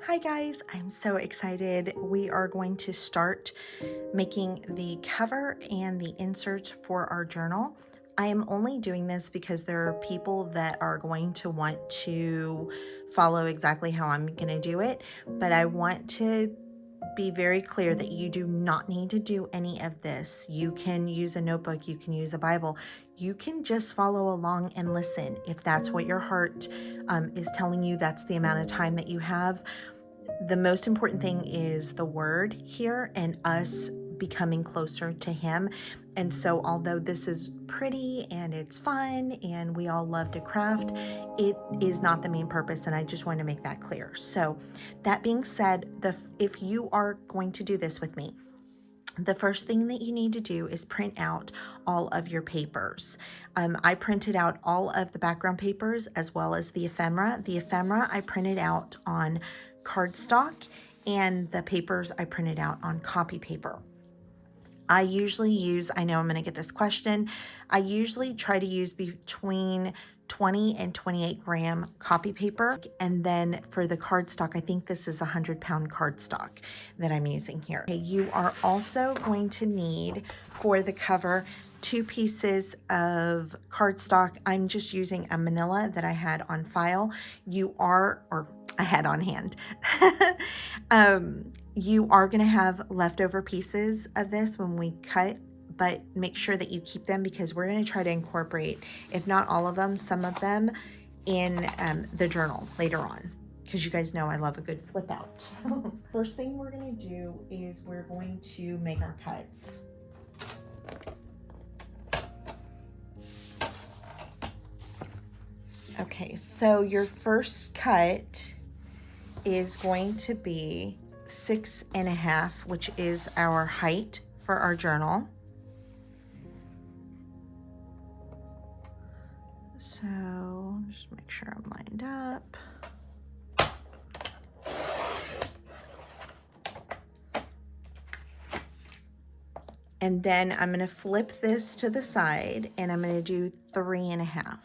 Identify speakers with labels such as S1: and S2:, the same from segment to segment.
S1: Hi guys, I'm so excited. We are going to start making the cover and the inserts for our journal. I am only doing this because there are people that are going to want to follow exactly how I'm going to do it, but I want to be very clear that you do not need to do any of this. You can use a notebook, you can use a Bible, you can just follow along and listen if that's what your heart is telling you. That's the amount of time that you have. The most important thing is the word here and us becoming closer to him. And so although this is pretty and it's fun and we all love to craft, it is not the main purpose, and I just want to make that clear. So that being said, if you are going to do this with me, the first thing that you need to do is print out all of your papers. I printed out all of the background papers as well as the ephemera. The ephemera I printed out on cardstock, and the papers I printed out on copy paper. I usually use, I know I'm going to get this question, I usually try to use between 20 and 28 gram copy paper. And then for the cardstock, I think this is 100-pound cardstock that I'm using here. Okay, you are also going to need for the cover 2 pieces of cardstock. I'm just using a manila that I had on file. I had on hand. You are going to have leftover pieces of this when we cut, but make sure that you keep them because we're going to try to incorporate, if not all of them, some of them in the journal later on, because you guys know I love a good flip out. First thing we're going to do is we're going to make our cuts. Okay, so your first cut is going to be 6.5, which is our height for our journal. So just make sure I'm lined up. And then I'm going to flip this to the side and I'm going to do 3.5.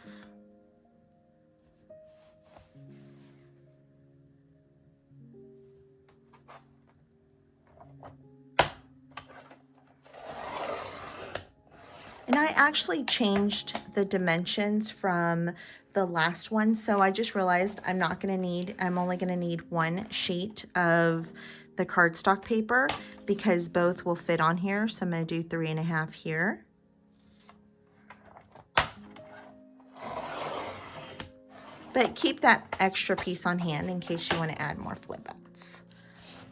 S1: And I actually changed the dimensions from the last one. So I just realized I'm only going to need 1 sheet of the cardstock paper because both will fit on here. So I'm going to do 3.5 here. But keep that extra piece on hand in case you want to add more flip outs.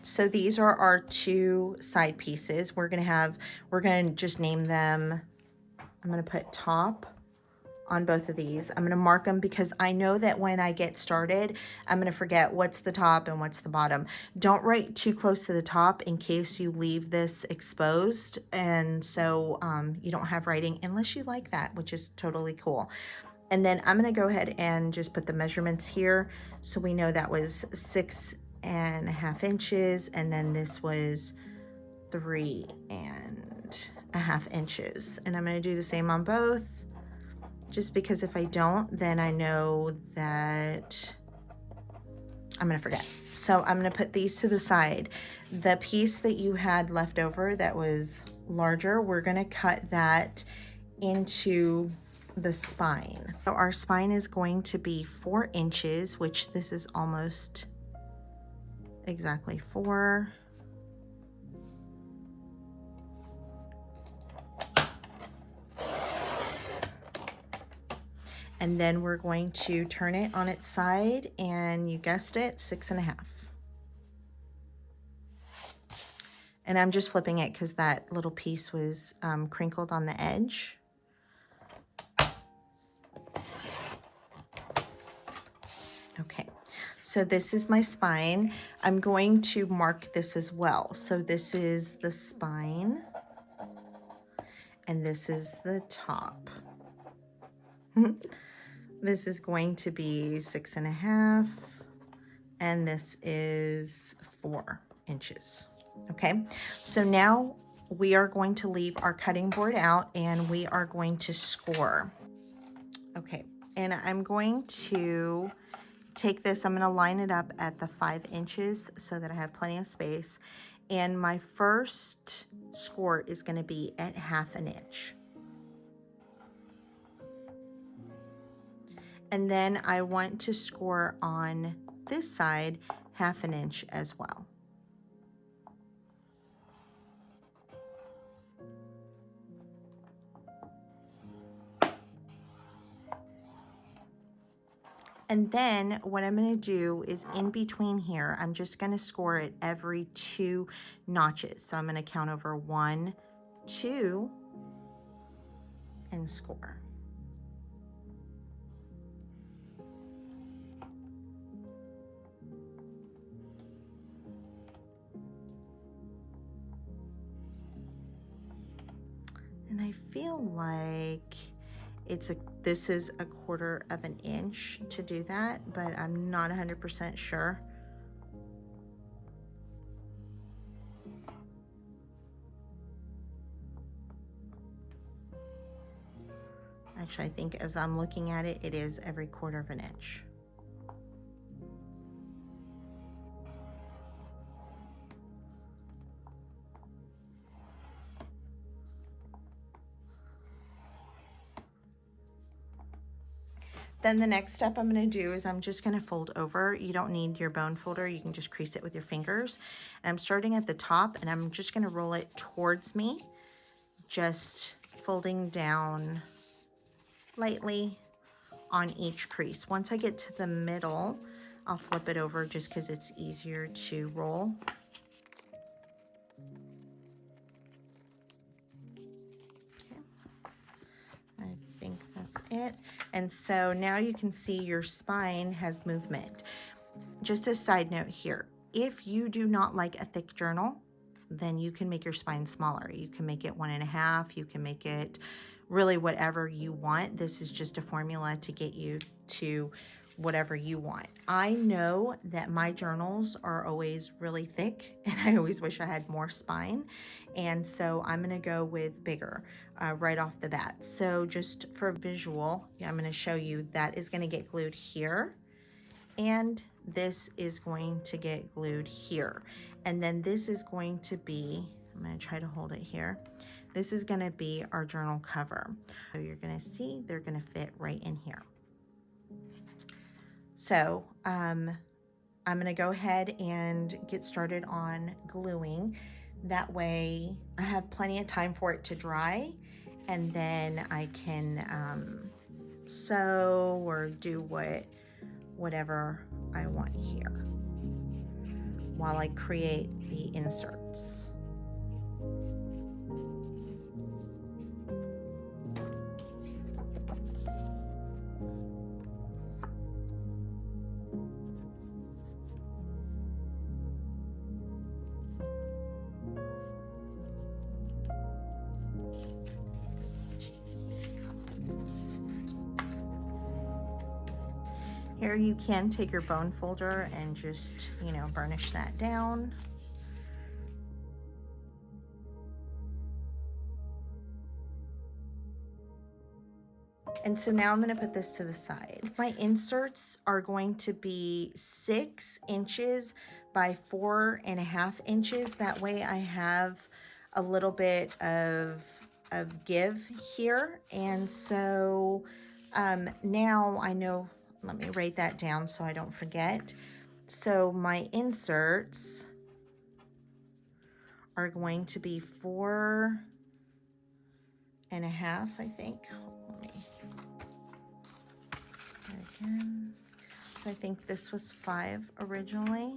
S1: So these are our 2 side pieces. We're going to just name them. I'm going to put top on both of these. I'm going to mark them because I know that when I get started, I'm going to forget what's the top and what's the bottom. Don't write too close to the top in case you leave this exposed. And so you don't have writing unless you like that, which is totally cool. And then I'm going to go ahead and just put the measurements here. So we know that was 6.5 inches. And then this was 3.5 inches. And I'm going to do the same on both. Just because if I don't, then I know that I'm going to forget. So I'm going to put these to the side. The piece that you had left over that was larger, we're going to cut that into the spine. So our spine is going to be 4 inches, which this is almost exactly 4. And then we're going to turn it on its side, and you guessed it, 6.5. And I'm just flipping it because that little piece was crinkled on the edge. Okay, so this is my spine. I'm going to mark this as well. So this is the spine, and this is the top. This is going to be 6.5, and this is 4 inches. Okay, so now we are going to leave our cutting board out and we are going to score. Okay, and I'm going to take this, I'm going to line it up at the 5 inches so that I have plenty of space. And my first score is going to be at 1/2 inch. And then I want to score on this side 1/2 inch as well. And then what I'm going to do is in between here, I'm just going to score it every 2 notches. So I'm going to count over 1, 2, and score. And I feel like this is 1/4 of an inch to do that, but I'm not 100% sure. Actually, I think as I'm looking at it, it is every 1/4 of an inch. Then the next step I'm going to do is I'm just going to fold over. You don't need your bone folder. You can just crease it with your fingers. And I'm starting at the top and I'm just going to roll it towards me, just folding down lightly on each crease. Once I get to the middle, I'll flip it over just because it's easier to roll. Okay. I think that's it. And so now you can see your spine has movement. Just a side note here, if you do not like a thick journal, then you can make your spine smaller. You can make it 1.5, you can make it really whatever you want. This is just a formula to get you to whatever you want. I know that my journals are always really thick and I always wish I had more spine. And so I'm gonna go with bigger right off the bat. So just for visual, I'm gonna show you that is gonna get glued here. And this is going to get glued here. And then this is going to be, I'm gonna try to hold it here. This is gonna be our journal cover. So you're gonna see they're gonna fit right in here. So I'm gonna go ahead and get started on gluing. That way I have plenty of time for it to dry, and then I can sew or do whatever I want here while I create the inserts. Here you can take your bone folder and just, burnish that down. And so now I'm going to put this to the side. My inserts are going to be 6 inches by 4.5 inches. That way I have a little bit of give here. And so now I know, let me write that down so I don't forget. So my inserts are going to be 4.5, I think. Let me again. So I think this was 5 originally.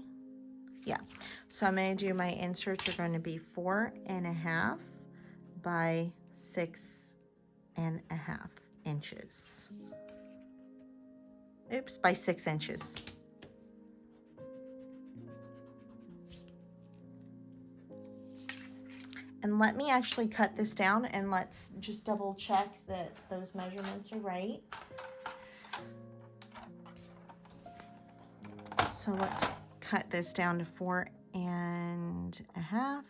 S1: Yeah. So I'm going to do my inserts are going to be 4.5 by 6.5 inches. Oops, by 6 inches. And let me actually cut this down and let's just double check that those measurements are right. So let's cut this down to 4.5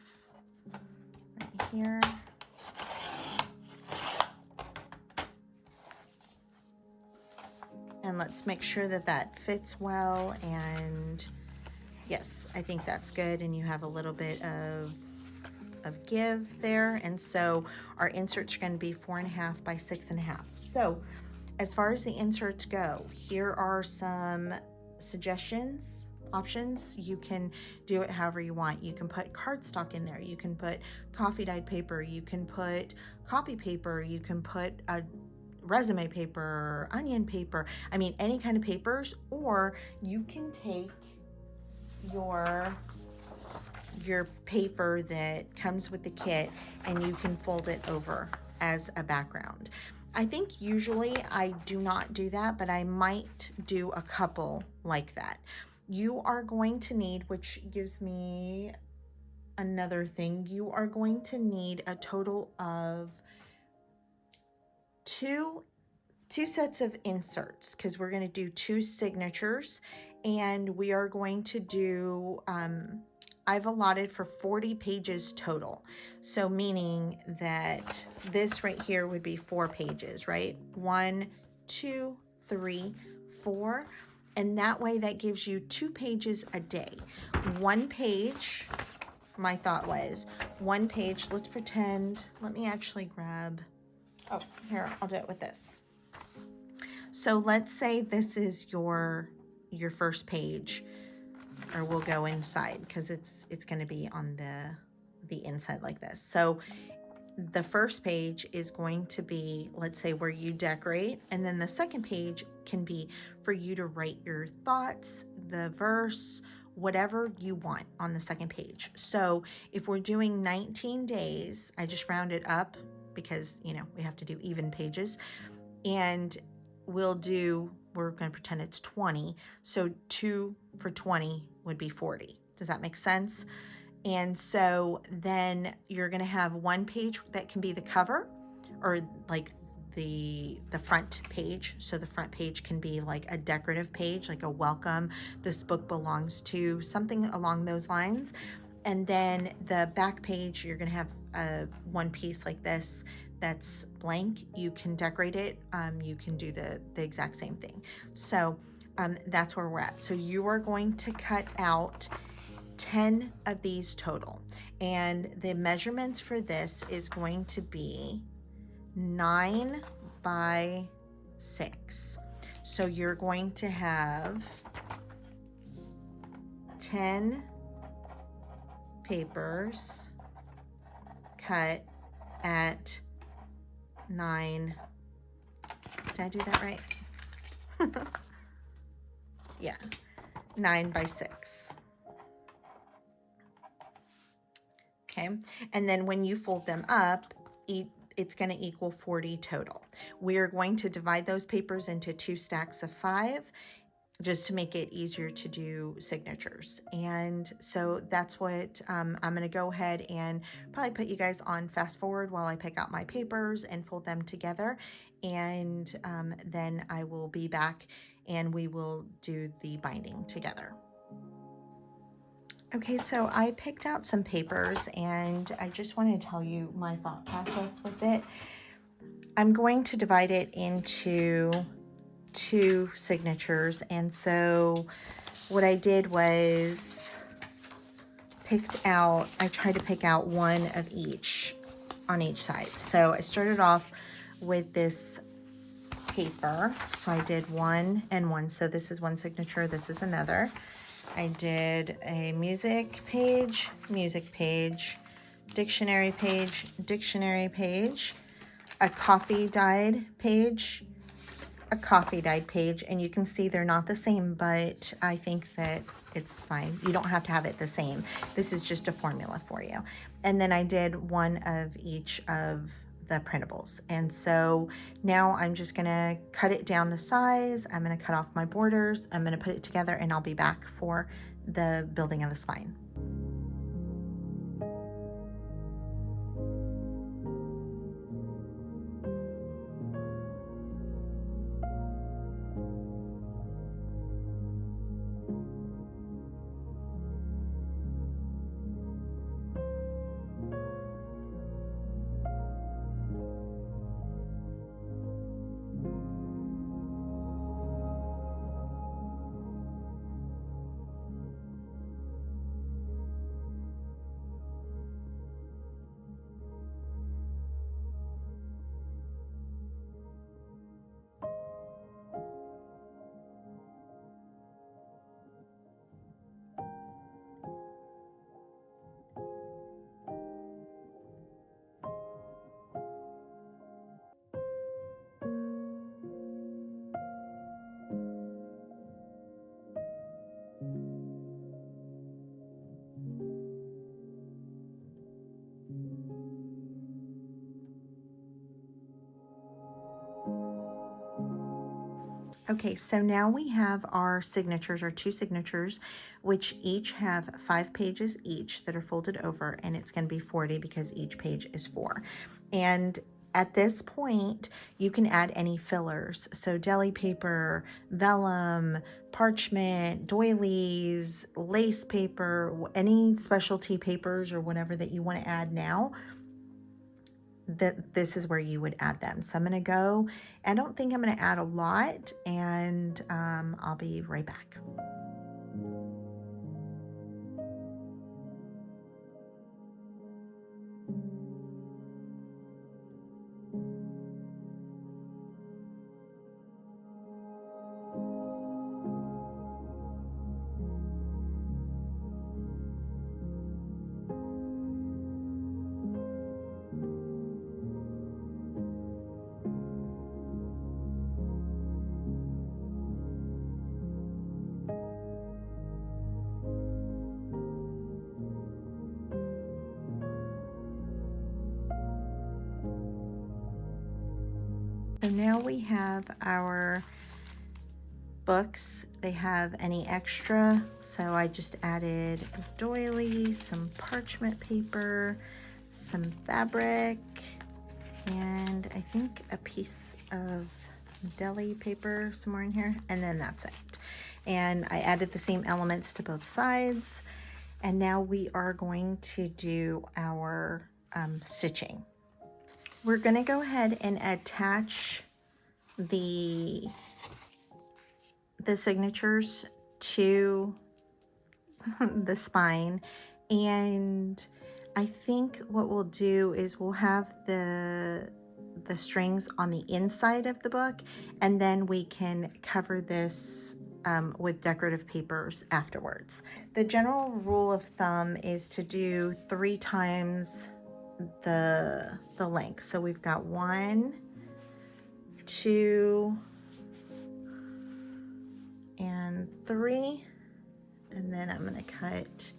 S1: right here. And let's make sure that that fits well. And yes, I think that's good. And you have a little bit of give there. And so our inserts are going to be 4.5 by 6.5. So as far as the inserts go, here are some suggestions, options. You can do it however you want. You can put cardstock in there. You can put coffee dyed paper. You can put copy paper. You can put a resume paper, onion paper. I mean, any kind of papers, or you can take your paper that comes with the kit and you can fold it over as a background. I think usually I do not do that, but I might do a couple like that. You are going to need, which gives me another thing, you are going to need a total of two sets of inserts, because we're going to do 2 signatures, and we are going to do I've allotted for 40 pages total. So meaning that this right here would be 4 pages, right? 1, 2, 3, 4. And that way that gives you 2 pages a day. 1 page, my thought was 1 page. Let's pretend, let me actually grab, oh, here, I'll do it with this. So let's say this is your first page, or we'll go inside because it's going to be on the inside like this. So the first page is going to be, let's say, where you decorate, and then the second page can be for you to write your thoughts, the verse, whatever you want on the second page. So if we're doing 19 days, I just rounded up because, you know, we have to do even pages, and we're going to pretend it's 20. So 2 for 20 would be 40. Does that make sense? And so then you're going to have 1 page that can be the cover, or like the front page. So the front page can be like a decorative page, like a welcome, this book belongs to, something along those lines. And then the back page, you're going to have one piece like this that's blank. You can decorate it. You can do the exact same thing. So that's where we're at. So you are going to cut out 10 of these total. And the measurements for this is going to be 9 by 6. So you're going to have 10 papers cut at 9. Did I do that right? Yeah, 9 by 6. Okay, and then when you fold them up, it's going to equal 40 total. We are going to divide those papers into 2 stacks of 5, just to make it easier to do signatures. And so that's what I'm going to go ahead and probably put you guys on fast forward while I pick out my papers and fold them together. And then I will be back and we will do the binding together. Okay, so I picked out some papers and I just want to tell you my thought process with it. I'm going to divide it into 2 signatures, and so what I did was I tried to pick out 1 of each on each side. So I started off with this paper, so I did 1 and 1. So this is 1 signature, this is another. I did a music page, dictionary page, a coffee dyed page, and you can see they're not the same, but I think that it's fine. You don't have to have it the same. This is just a formula for you. And then I did 1 of each of the printables. And so now I'm just gonna cut it down to size. I'm gonna cut off my borders. I'm gonna put it together, and I'll be back for the building of the spine. Okay, so now we have our signatures, our 2 signatures, which each have 5 pages each that are folded over, and it's going to be 40 because each page is 4. And at this point, you can add any fillers. So deli paper, vellum, parchment, doilies, lace paper, any specialty papers or whatever that you want to add now, that this is where you would add them. So I'm going to go, I don't think I'm going to add a lot, and I'll be right back. So now we have our books. They have any extra, so I just added doilies, some parchment paper, some fabric, and I think a piece of deli paper somewhere in here, and then that's it. And I added the same elements to both sides, and now we are going to do our stitching. We're going to go ahead and attach the signatures to the spine, and I think what we'll do is we'll have the strings on the inside of the book, and then we can cover this with decorative papers afterwards. The general rule of thumb is to do 3 times the length. So we've got 1, 2, and 3, and then I'm going to cut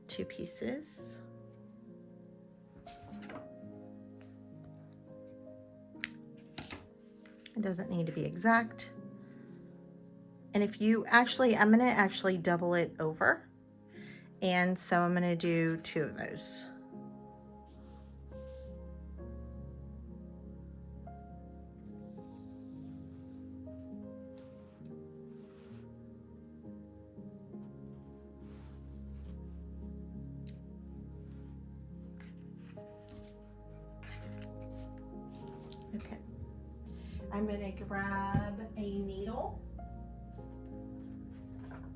S1: 2 pieces. It doesn't need to be exact. And if you actually, I'm going to actually double it over, and so I'm going to do 2 of those. Okay, I'm going to grab a needle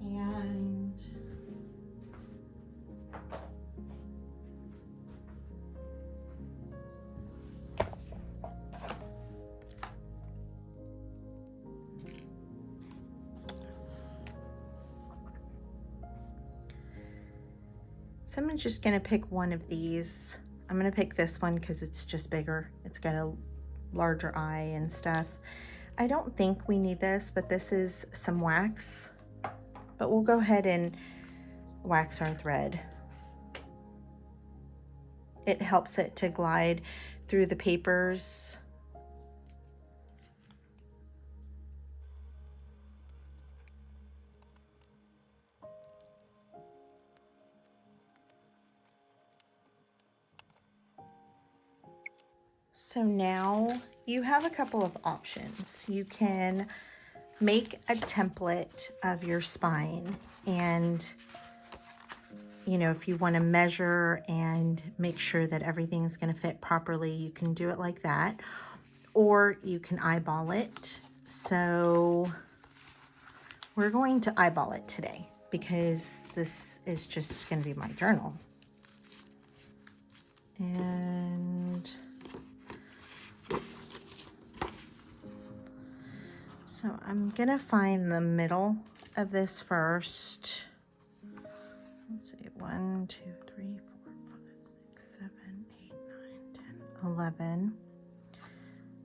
S1: and so I'm just going to pick one of these. I'm going to pick this one because it's just bigger. It's got a larger eye and stuff. I don't think we need this, but this is some wax. But we'll go ahead and wax our thread. It helps it to glide through the papers. So now you have a couple of options. You can make a template of your spine, and you know, if you want to measure and make sure that everything's going to fit properly, you can do it like that, or you can eyeball it. So we're going to eyeball it today because this is just going to be my journal. And so I'm going to find the middle of this first. Let's see, 1, 2, 3, 4, 5, 6, 7, 8, 9, 10, 11.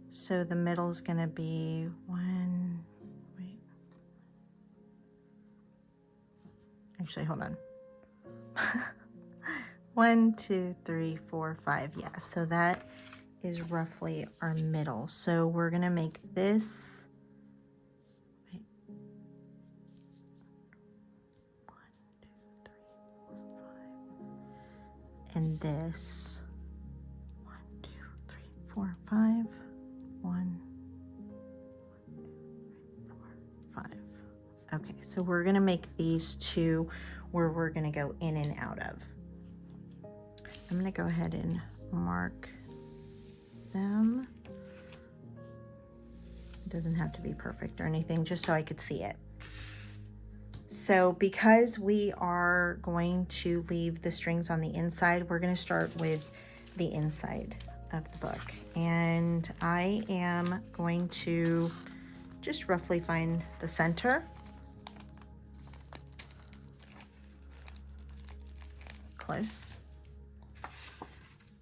S1: So the middle is going to be 1, wait. Actually, hold on. 1, 2, 3, 4, 5. Yeah, so that is roughly our middle. So we're going to make this in this. 1, 2, 3, 4, 5. 1, 4, 5. Okay, so we're gonna make these two where we're gonna go in and out of. I'm gonna go ahead and mark them. It doesn't have to be perfect or anything, just so I could see it. So because we are going to leave the strings on the inside, we're gonna start with the inside of the book. And I am going to just roughly find the center. Close.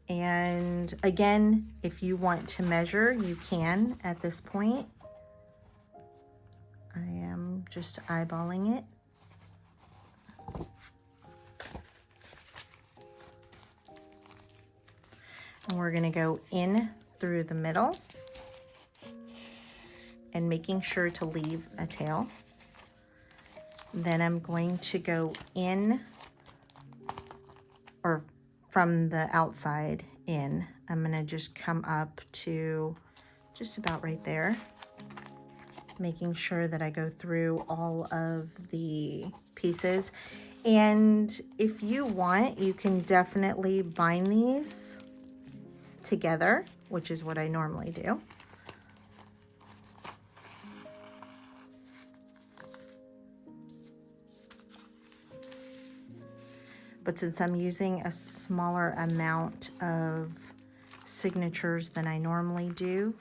S1: And again, if you want to measure, you can at this point. I am just eyeballing it. And we're gonna go in through the middle and making sure to leave a tail. Then I'm going to go in, or from the outside in. I'm gonna just come up to just about right there, making sure that I go through all of the pieces. And if you want, you can definitely bind these together, which is what I normally do. But since I'm using a smaller amount of signatures than I normally do,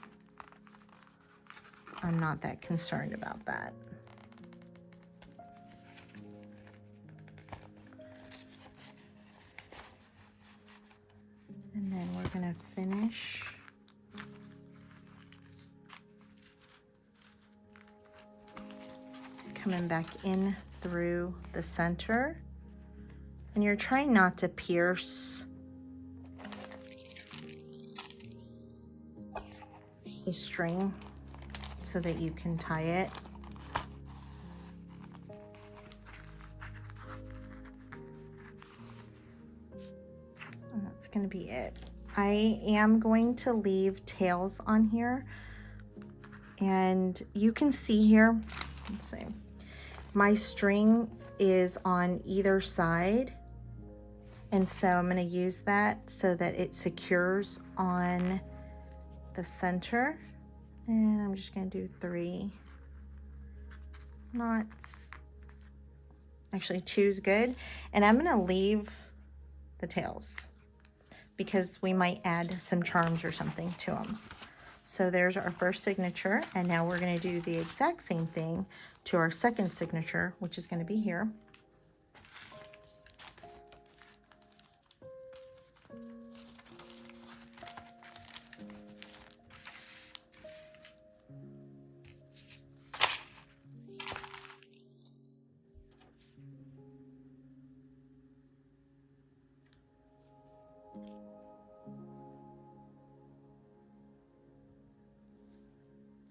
S1: I'm not that concerned about that. And then we're gonna finish coming back in through the center. And you're trying not to pierce the string so that you can tie it. And that's going to be it. I am going to leave tails on here. And you can see here, let's see, my string is on either side. And so I'm going to use that so that it secures on the center. And I'm just going to do 3 knots. Actually, 2 is good. And I'm going to leave the tails because we might add some charms or something to them. So there's our first signature. And now we're going to do the exact same thing to our second signature, which is going to be here.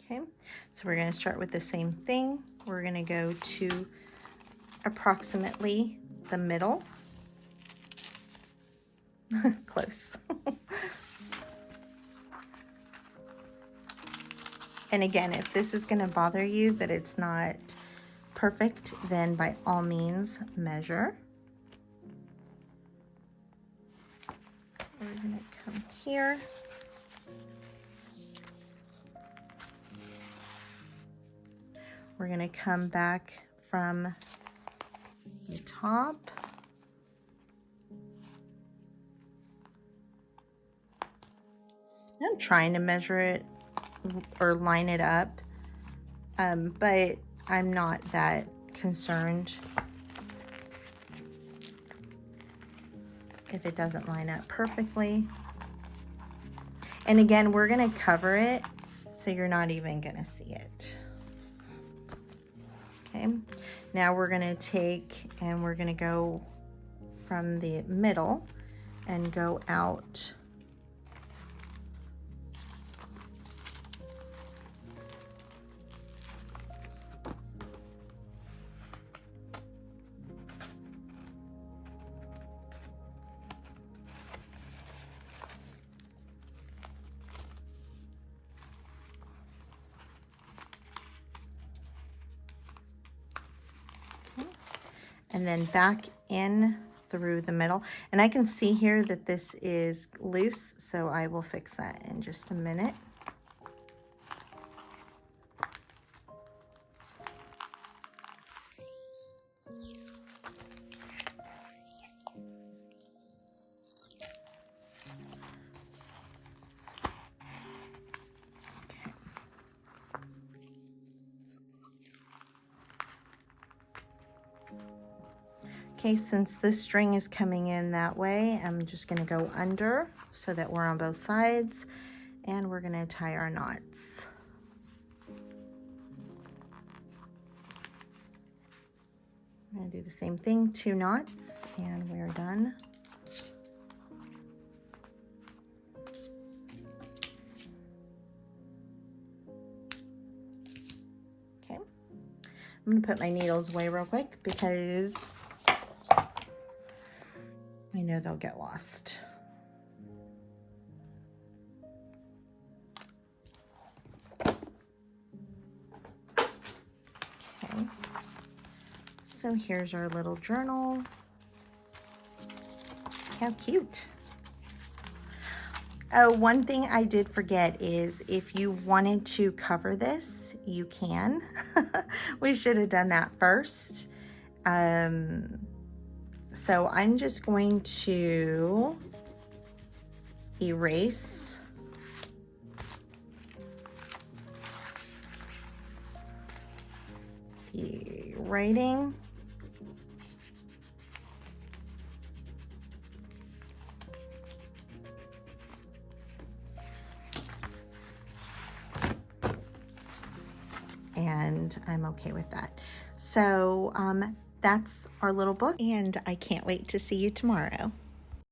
S1: Okay, so we're going to start with the same thing. We're going to go to approximately the middle. Close. And again, if this is going to bother you that it's not perfect, then by all means measure. We're going to come here. We're going to come back from the top. I'm trying to measure it or line it up, but I'm not that concerned if it doesn't line up perfectly. And again, we're going to cover it so you're not even going to see it. Okay, now we're going to take and we're going to go from the middle and go out and then back in through the middle. And I can see here that this is loose, so I will fix that in just a minute. Okay, since this string is coming in that way, I'm just going to go under so that we're on both sides, and we're going to tie our knots. I'm going to do the same thing, 2 knots, and we're done. Okay, I'm going to put my needles away real quick because I know they'll get lost. Okay, so here's our little journal. How cute. Oh, one thing I did forget is if you wanted to cover this, you can. We should have done that first. So I'm just going to erase the writing. And I'm okay with that. So that's our little book, and I can't wait to see you tomorrow.